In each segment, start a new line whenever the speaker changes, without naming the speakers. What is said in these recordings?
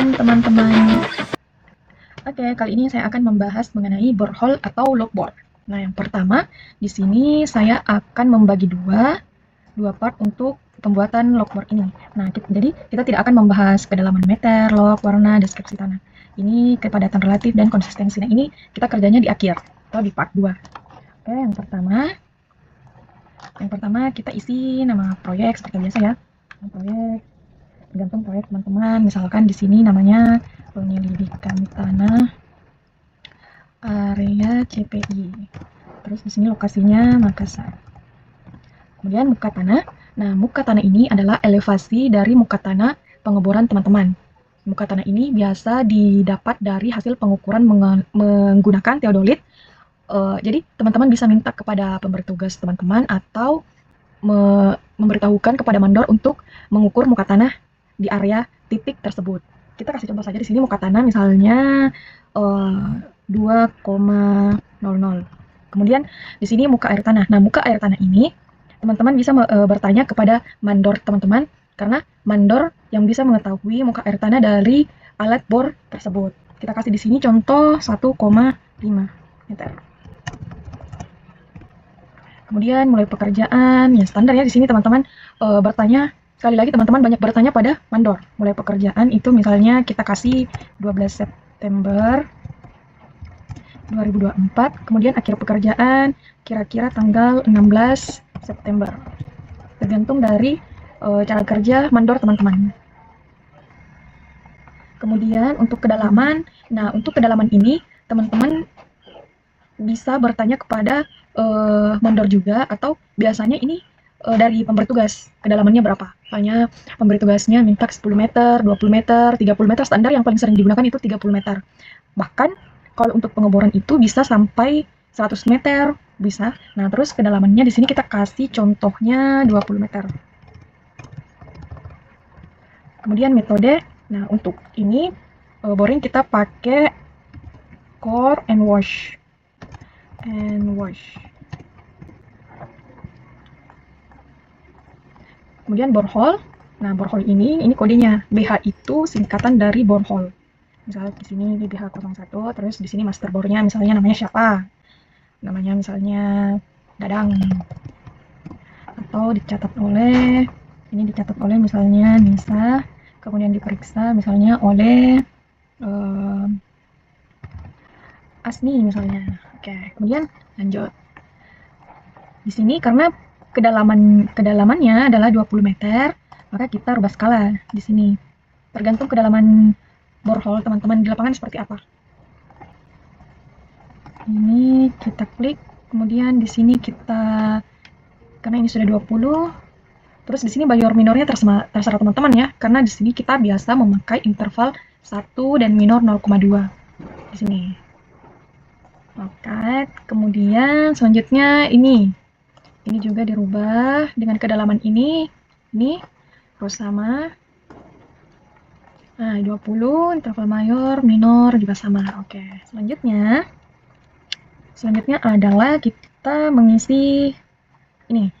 Shalom teman-teman. Oke, kali ini saya akan membahas mengenai borehole atau logbore. Nah, yang pertama, di sini saya akan membagi dua part untuk pembuatan logbore ini. Nah, jadi kita tidak akan membahas kedalaman meter, log, warna, deskripsi tanah. Ini kepadatan relatif dan konsistensi. Nah, ini kita kerjanya di akhir atau di part 2. Oke, yang pertama kita isi nama proyek seperti biasa ya. Proyek tergantung proyek teman-teman. Misalkan di sini namanya penyelidikan tanah area CPI. Terus di sini lokasinya Makassar. Kemudian muka tanah. Nah, muka tanah ini adalah elevasi dari muka tanah pengeboran teman-teman. Muka tanah ini biasa didapat dari hasil pengukuran menggunakan teodolit. Jadi teman-teman bisa minta kepada pemberi tugas teman-teman atau memberitahukan kepada mandor untuk mengukur muka tanah di area titik tersebut. Kita kasih contoh saja di sini muka tanah misalnya 2,00. Kemudian di sini muka air tanah. Nah, muka air tanah ini teman-teman bisa bertanya kepada mandor teman-teman karena mandor yang bisa mengetahui muka air tanah dari alat bor tersebut. Kita kasih di sini contoh 1,5 meter. Kemudian mulai pekerjaan, ya standar ya di sini teman-teman bertanya. Sekali lagi teman-teman banyak bertanya pada mandor. Mulai pekerjaan itu misalnya kita kasih 12 September 2024, kemudian akhir pekerjaan kira-kira tanggal 16 September. Tergantung dari cara kerja mandor teman-teman. Kemudian untuk kedalaman, nah untuk kedalaman ini teman-teman bisa bertanya kepada mandor juga atau biasanya ini dari pemberi tugas, kedalamannya berapa. Misalnya pemberi tugasnya minta 10 meter, 20 meter, 30 meter, standar yang paling sering digunakan itu 30 meter. Bahkan kalau untuk pengeboran itu bisa sampai 100 meter, bisa. Nah, terus kedalamannya di sini kita kasih contohnya 20 meter. Kemudian metode, nah untuk ini boring kita pakai core and wash. Kemudian borehole. Nah, borehole ini kodenya. BH itu singkatan dari borehole. Misalnya di sini di BH01, terus di sini master bore-nya misalnya namanya siapa? Namanya misalnya Dadang. Atau dicatat oleh misalnya Nisa, kemudian diperiksa misalnya oleh Asni misalnya. Oke, kemudian lanjut. Di sini karena kedalamannya adalah 20 meter, maka kita rubah skala di sini. Tergantung kedalaman borehole teman-teman di lapangan seperti apa. Ini kita klik, kemudian di sini kita, karena ini sudah 20, terus di sini mayor minornya terserah teman-teman ya, karena di sini kita biasa memakai interval 1 dan minor 0,2 di sini. Oke, kemudian selanjutnya ini juga dirubah dengan kedalaman ini terus sama. Nah, 20, interval mayor, minor juga sama. Oke, selanjutnya adalah kita mengisi ini.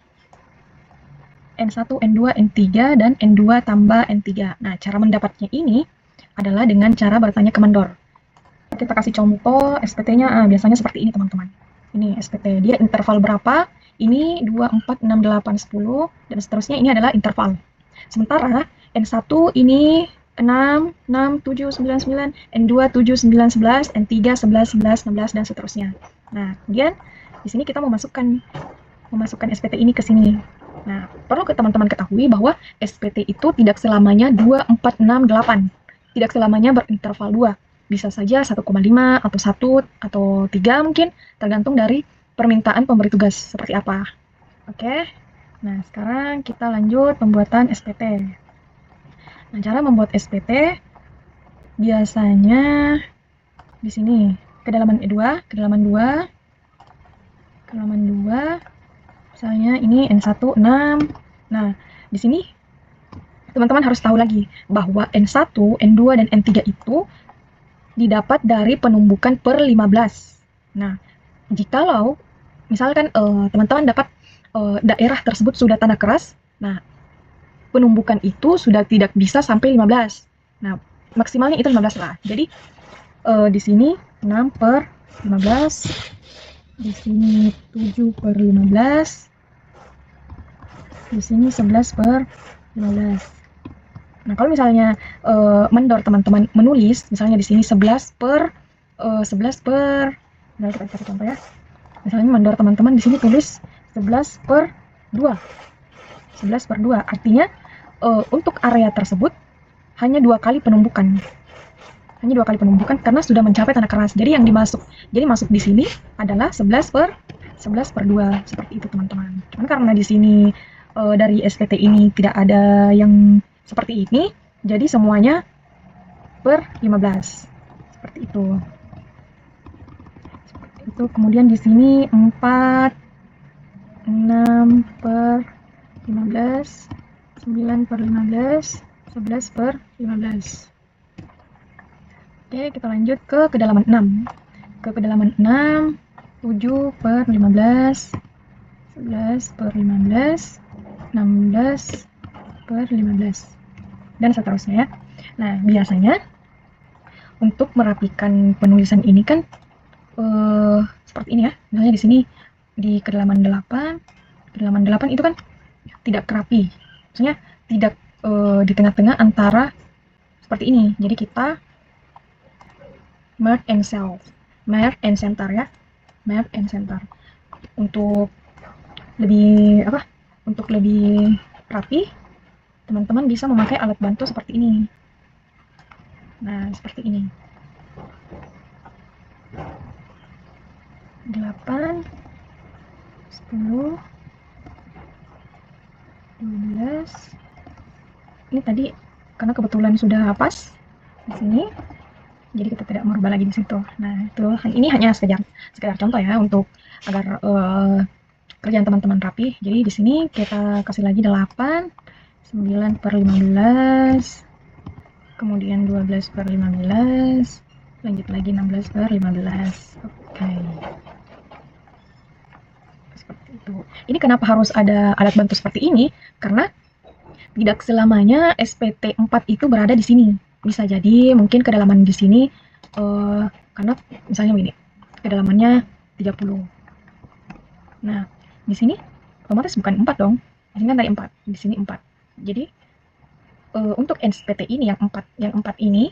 N1, N2, N3, dan N2 tambah N3. Nah, cara mendapatnya ini adalah dengan cara bertanya ke mandor. Kita kasih contoh SPT-nya, biasanya seperti ini teman-teman. Ini SPT, dia interval berapa? Ini 2, 4, 6, 8, 10, dan seterusnya ini adalah interval. Sementara N1 ini 6, 6, 7, 9, 9, N2, 7, 9, 11, N3, 11, 11, 16, dan seterusnya. Nah, kemudian di sini kita memasukkan SPT ini ke sini. Nah, perlu teman-teman ketahui bahwa SPT itu tidak selamanya 2, 4, 6, 8. Tidak selamanya berinterval 2. Bisa saja 1,5 atau 1 atau 3 mungkin, tergantung dari permintaan pemberi tugas seperti apa. Oke. Nah, sekarang kita lanjut pembuatan SPT. Nah, cara membuat SPT biasanya di sini kedalaman 2, misalnya ini N1 6. Nah, di sini teman-teman harus tahu lagi bahwa N1, N2, dan N3 itu didapat dari penumbukan per 15. Nah, jikalau misalkan teman-teman dapat daerah tersebut sudah tanah keras, nah penumbukan itu sudah tidak bisa sampai 15. Nah, maksimalnya itu 15 lah. Jadi di sini 6 per 15, di sini 7 per 15, di sini 11 per 15. Nah, kalau misalnya mendor teman-teman menulis, misalnya di sini 11 per, nah kita kasih contoh ya. Misalnya mendor teman-teman di sini tulis 11 per 2. 11 per 2, artinya untuk area tersebut hanya 2 kali penumbukan. Hanya 2 kali penumbukan karena sudah mencapai tanda keras. Jadi yang masuk di sini adalah 11 per 2, seperti itu teman-teman. Cuman karena di sini dari SPT ini tidak ada yang seperti ini, jadi semuanya per 15. Seperti itu. Kemudian di sini 4, 6 per 15, 9 per 15, 11 per 15. Oke, kita lanjut ke kedalaman 6. Ke kedalaman 6, 7 per 15, 11 per 15, 16 per 15, dan seterusnya ya. Nah, biasanya untuk merapikan penulisan ini kan seperti ini ya. Misalnya di sini di kedalaman 8, kedalaman 8 itu kan tidak rapi. Maksudnya tidak di tengah-tengah antara seperti ini. Jadi kita merge and center ya, merge and center untuk lebih rapi. Teman-teman bisa memakai alat bantu seperti ini. Nah, seperti ini. 8, 10, 12. Ini tadi karena kebetulan sudah pas di sini, jadi kita tidak merubah lagi di situ. Nah, ini hanya sekedar contoh ya untuk agar kerjaan teman-teman rapi. Jadi di sini kita kasih lagi 8, 9 per 15, kemudian 12 per 15, lanjut lagi 16 per 15. Oke. Seperti itu. Ini kenapa harus ada alat bantu seperti ini? Karena tidak selamanya SPT 4 itu berada di sini. Bisa jadi mungkin kedalaman di sini karena misalnya begini, kedalamannya 30. Nah, di sini otomatis bukan 4 dong. Di sini kan tadi 4, di sini 4. Jadi untuk SPT ini yang 4 ini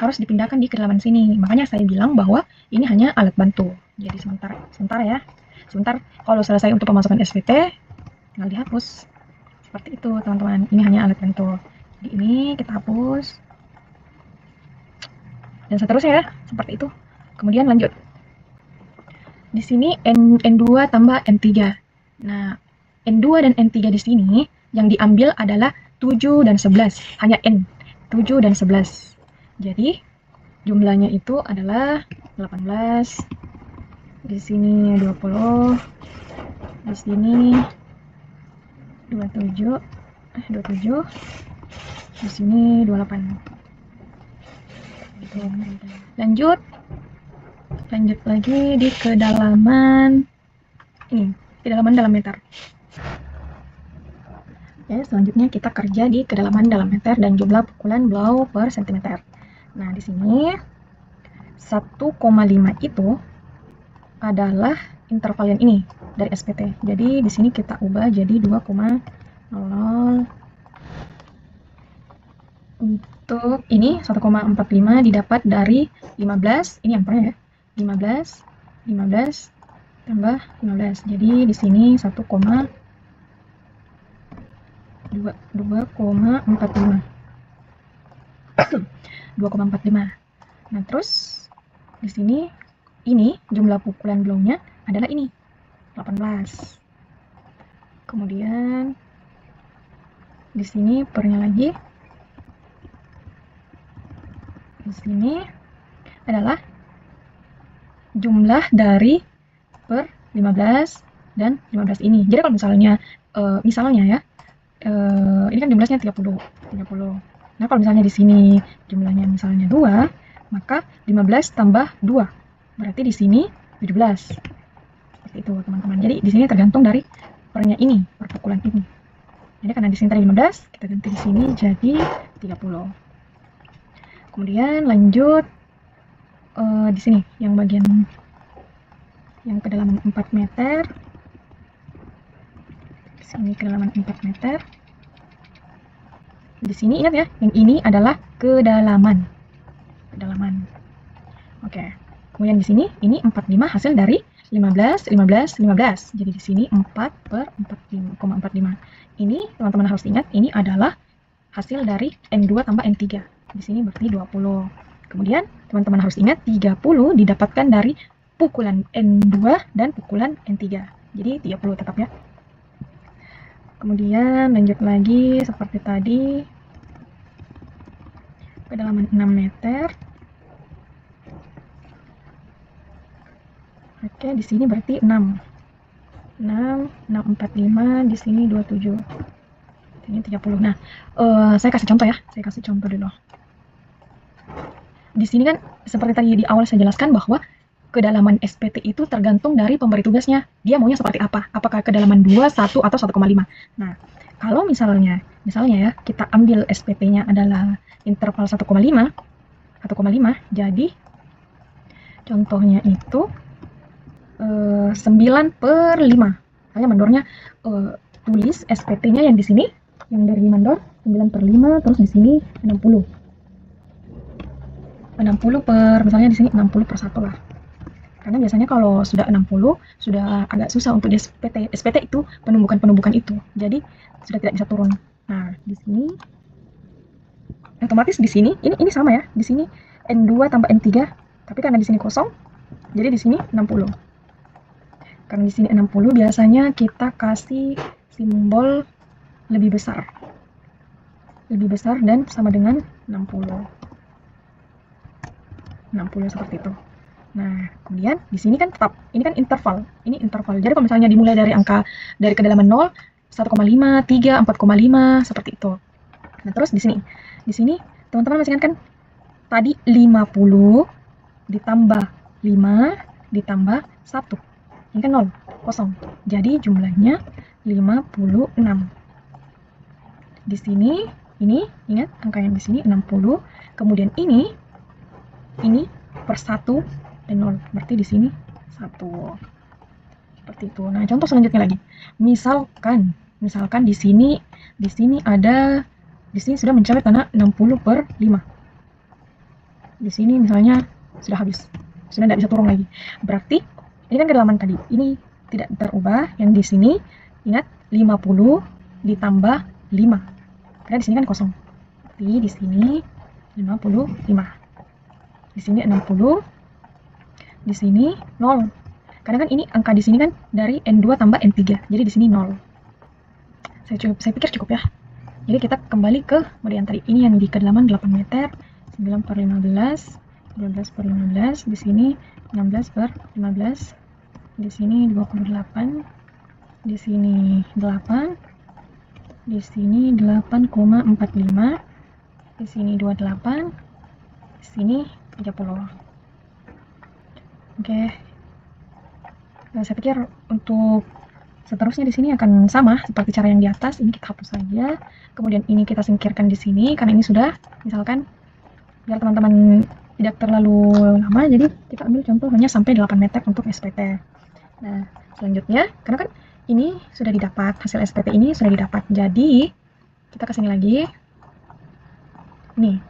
harus dipindahkan di kedalaman sini. Makanya saya bilang bahwa ini hanya alat bantu. Jadi sebentar ya. Sebentar, kalau selesai untuk pemasukan SPT tinggal dihapus. Seperti itu teman-teman, ini hanya alat bantu. Jadi ini kita hapus dan seterusnya ya, seperti itu. Kemudian lanjut, di sini N2 tambah N3. Nah, N2 dan N3 di sini yang diambil adalah 7 dan 11, hanya N, 7 dan 11. Jadi jumlahnya itu adalah 18, di sini 20, di sini 27, di sini 28. Lanjut lagi di kedalaman ini, kedalaman dalam meter. Oke, selanjutnya kita kerja di kedalaman dalam meter dan jumlah pukulan blow per cm. Nah, di sini 1,5 itu adalah interval yang ini dari SPT. Jadi di sini kita ubah jadi 2,0. Untuk ini 1,45 didapat dari 15, ini yang ya. 15 tambah 15. Jadi di sini 2,45. Nah, terus di sini ini jumlah pukulan blownya adalah ini 18. Kemudian di sini pernya lagi. Di sini adalah jumlah dari per 15 dan 15 ini. Jadi kalau misalnya ya, ini kan jumlahnya 30. Nah, kalau misalnya di sini jumlahnya misalnya 2, maka 15 tambah 2. Berarti di sini 17. Seperti itu, teman-teman. Jadi di sini tergantung dari pernya ini, perpukulan ini. Jadi karena di sini tadi 15, kita ganti di sini jadi 30. Kemudian lanjut di sini yang bagian yang kedalaman 4 meter. Sini kedalaman 4 meter. Di sini ingat ya, yang ini adalah kedalaman. Oke. Kemudian di sini ini 45 hasil dari 15, 15, 15. Jadi di sini 4 per 45,45. Ini teman-teman harus ingat, ini adalah hasil dari N2 tambah N3. Di sini berarti 20. Kemudian teman-teman harus ingat 30 didapatkan dari pukulan N2 dan pukulan N3. Jadi 30 tetap ya. Kemudian lanjut lagi seperti tadi. Kedalaman 6 meter. Oke, di sini berarti 6. 6, 645, di sini 27. Ini 30. Nah, saya kasih contoh ya. Saya kasih contoh dulu. Di sini kan seperti tadi di awal saya jelaskan bahwa kedalaman SPT itu tergantung dari pemberi tugasnya. Dia maunya seperti apa? Apakah kedalaman 2, 1, atau 1,5? Nah, kalau misalnya ya, kita ambil SPT-nya adalah interval 1,5, jadi contohnya itu 9 per 5. Saya mandornya tulis SPT-nya yang di sini, yang dari mandor 9 per 5, terus di sini 60 per, misalnya di sini 60 per 1 lah. Karena biasanya kalau sudah 60, sudah agak susah untuk di SPT. SPT itu penumbukan itu. Jadi sudah tidak bisa turun. Nah, di sini otomatis di sini ini sama ya. Di sini N2 tambah N3, tapi karena di sini kosong, jadi di sini 60. Karena di sini 60 biasanya kita kasih simbol lebih besar. Lebih besar dan sama dengan 60. 60 seperti itu. Nah, kemudian di sini kan tetap, ini kan interval. Ini interval. Jadi kalau misalnya dimulai dari angka dari kedalaman 0, 1,5, 3, 4,5 seperti itu. Nah, terus di sini teman-teman masih ingat kan tadi 50 ditambah 5 ditambah 1. Ini kan 0, kosong. Jadi jumlahnya 56. Di sini ini ingat angka yang di sini 60, kemudian ini per 1 dan 0. Berarti di sini 1. Seperti itu. Nah, contoh selanjutnya lagi. Misalkan di sini sudah mencapai tanah 60 per 5. Di sini misalnya sudah habis. Sudah tidak bisa turun lagi. Berarti ini kan kedalaman tadi. Ini tidak terubah. Yang di sini ingat 50 ditambah 5. Karena di sini kan kosong. Jadi di sini 55. Di sini 60. Di sini 0. Karena kan ini angka di sini kan dari N2 tambah N3. Jadi di sini 0. Saya pikir cukup ya. Jadi kita kembali ke model yang tadi. Ini yang di kedalaman 8 meter, 9 per 15, 12 per 15, di sini 16 per 15, di sini 28, di sini 8, di sini 8,45, di sini 28, di sini 30. Oke. Nah, saya pikir untuk seterusnya di sini akan sama seperti cara yang di atas. Ini kita hapus saja. Kemudian ini kita singkirkan di sini karena ini sudah, misalkan biar teman-teman tidak terlalu lama, jadi kita ambil contoh hanya sampai 8 meter untuk SPT. Nah, selanjutnya karena kan ini sudah didapat, hasil SPT ini sudah didapat. Jadi kita kesini lagi. Nih,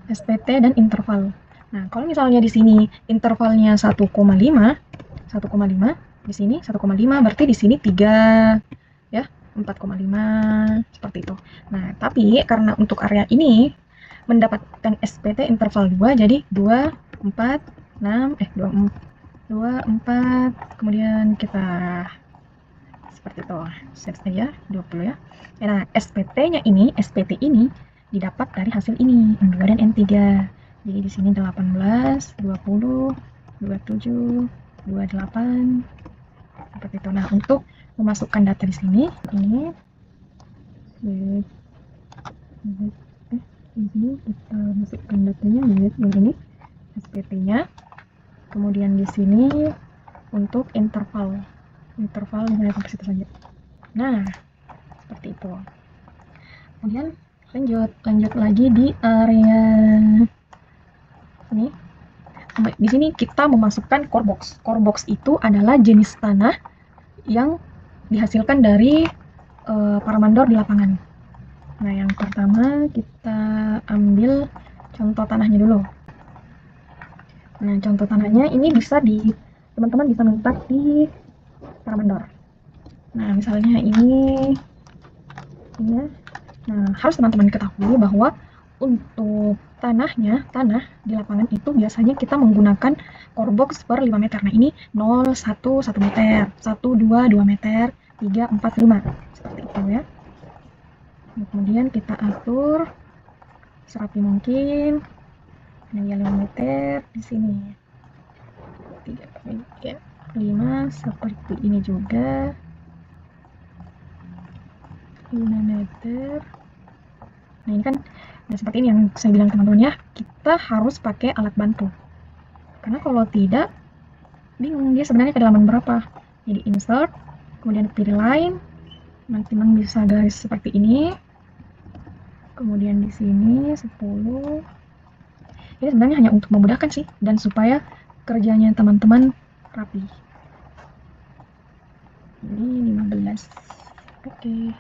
SPT dan interval. Nah, kalau misalnya di sini intervalnya 1,5, di sini 1,5, berarti di sini 3 ya, 4,5 seperti itu. Nah, tapi karena untuk area ini mendapatkan SPT interval 2, jadi 2, 4, 6, 2, 4, kemudian kita seperti itu. Set saja 20 ya. Nah, SPT ini didapat dari hasil ini, N2 dan N3. Jadi di sini 18, 20, 27, 28 seperti itu. Nah, untuk memasukkan data di sini ini di sini kita masukkan datanya yang ini SPT-nya. Kemudian di sini untuk interval misalnya sampai situ saja. Nah, seperti itu. Kemudian lanjut lagi di area Ini. Di sini kita memasukkan core box. Core box itu adalah jenis tanah yang dihasilkan dari para mandor di lapangan. Nah, yang pertama kita ambil contoh tanahnya dulu. Nah, contoh tanahnya ini teman-teman bisa minta di para mandor. Nah, misalnya ini ya. Nah, harus teman-teman ketahui bahwa untuk tanah di lapangan itu biasanya kita menggunakan core box per 5 meter. Nah, ini 0, 1, 1 meter, 1, 2, 2 meter, 3, 4, 5. Seperti itu ya. Nah, kemudian kita atur serapi mungkin. Nah, 5 meter di sini. 3, 5, seperti ini juga. 5 meter. Nah, ini kan seperti ini yang saya bilang teman-teman ya, kita harus pakai alat bantu. Karena kalau tidak, bingung dia sebenarnya kedalaman berapa. Jadi insert, kemudian pilih line, nanti teman bisa garis seperti ini. Kemudian di sini 10. Ini sebenarnya hanya untuk memudahkan sih, dan supaya kerjanya teman-teman rapi. Ini 15. Oke.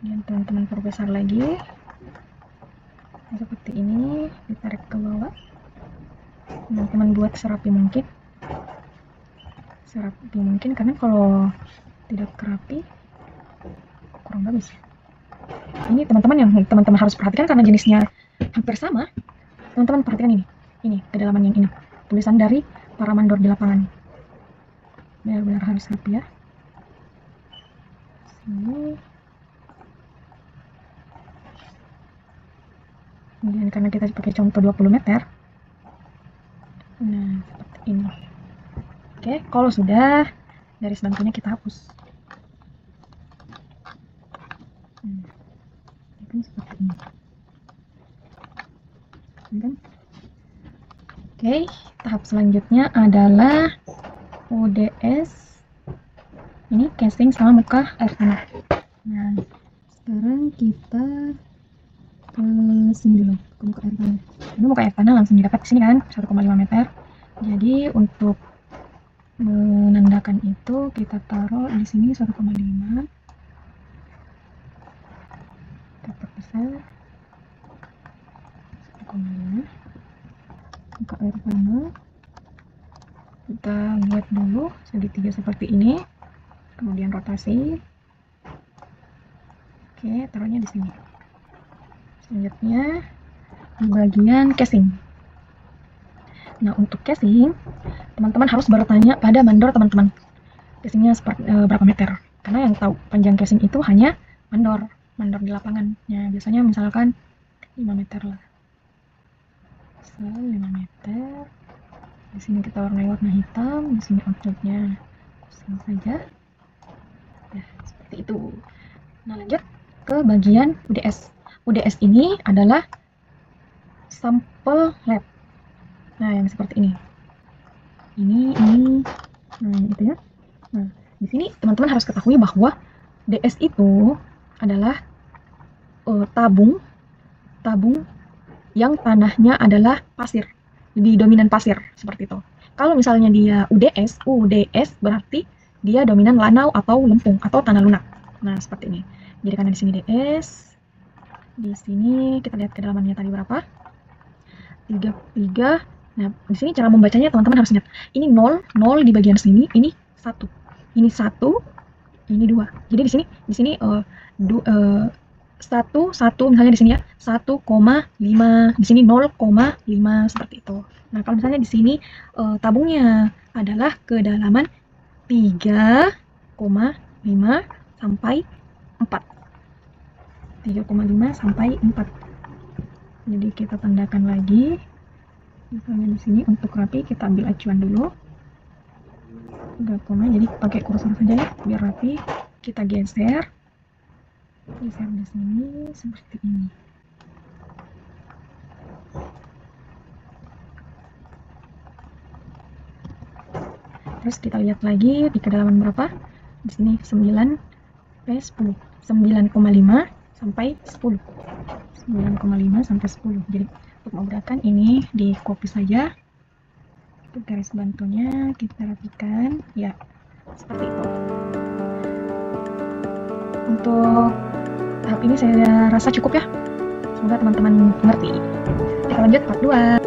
Kemudian teman-teman perbesar lagi. Seperti ini, ditarik ke bawah. Teman-teman buat serapi mungkin, karena kalau tidak kerapi kurang bagus. Ini teman-teman yang teman-teman harus perhatikan karena jenisnya hampir sama. Teman-teman perhatikan ini kedalaman yang ini, tulisan dari para mandor di lapangan. Benar-benar harus rapi ya. Sini. Kemudian karena kita pakai contoh 20 meter, nah seperti ini. Oke, kalau sudah, garis bantunya kita hapus. Seperti ini. Kan? Oke, tahap selanjutnya adalah ODS. Ini casing sama muka air tanah. Nah, sekarang kita ke sini dulu, ke muka air tanah. Ini muka air tanah langsung didapat di sini kan, 1,5 meter. Jadi untuk menandakan itu kita taruh di sini 1,5. Kita perbesar 1,5. Muka air tanah. Kita lihat dulu segitiga seperti ini. Kemudian rotasi. Oke, taruhnya di sini. Selanjutnya di bagian casing. Nah, untuk casing, teman-teman harus bertanya pada mandor teman-teman. Casingnya berapa meter? Karena yang tahu panjang casing itu hanya mandor di lapangan. Ya, biasanya misalkan 5 meter lah. 5 meter. Di sini kita warnai warna hitam, di sini outputnya kosong saja. Nah, seperti itu. Nah, lanjut ke bagian UDS. UDS ini adalah sampel lab. Nah, yang seperti ini. Ini. Nah, itu ya. Nah, di sini teman-teman harus ketahui bahwa DS itu adalah tabung yang tanahnya adalah pasir. Lebih dominan pasir, seperti itu. Kalau misalnya dia UDS berarti dia dominan lanau atau lempung atau tanah lunak. Nah, seperti ini. Jadi karena di sini DS, di sini kita lihat kedalamannya tadi berapa? 3. Nah, di sini cara membacanya teman-teman harus ingat. Ini 0 di bagian sini, ini 1. Ini 1, ini 2. Jadi di sini 1 misalnya di sini ya 1,5, di sini 0,5 seperti itu. Nah, kalau misalnya di sini tabungnya adalah kedalaman 3,5 sampai 4. 3,5 sampai 4. Jadi kita tandakan lagi. Misalnya di sini untuk rapi kita ambil acuan dulu. 3, jadi pakai kursor saja ya biar rapi. Kita geser di sini seperti ini. Terus kita lihat lagi di kedalaman berapa? Di sini 9 sampai 10. 9,5 sampai 10. 9,5 sampai 10. Jadi Untuk memudahkan ini di copy saja. Untuk garis bantunya kita rapikan, ya seperti itu. Untuk tahap ini saya rasa cukup ya. Semoga teman-teman mengerti. Kita lanjut part 2.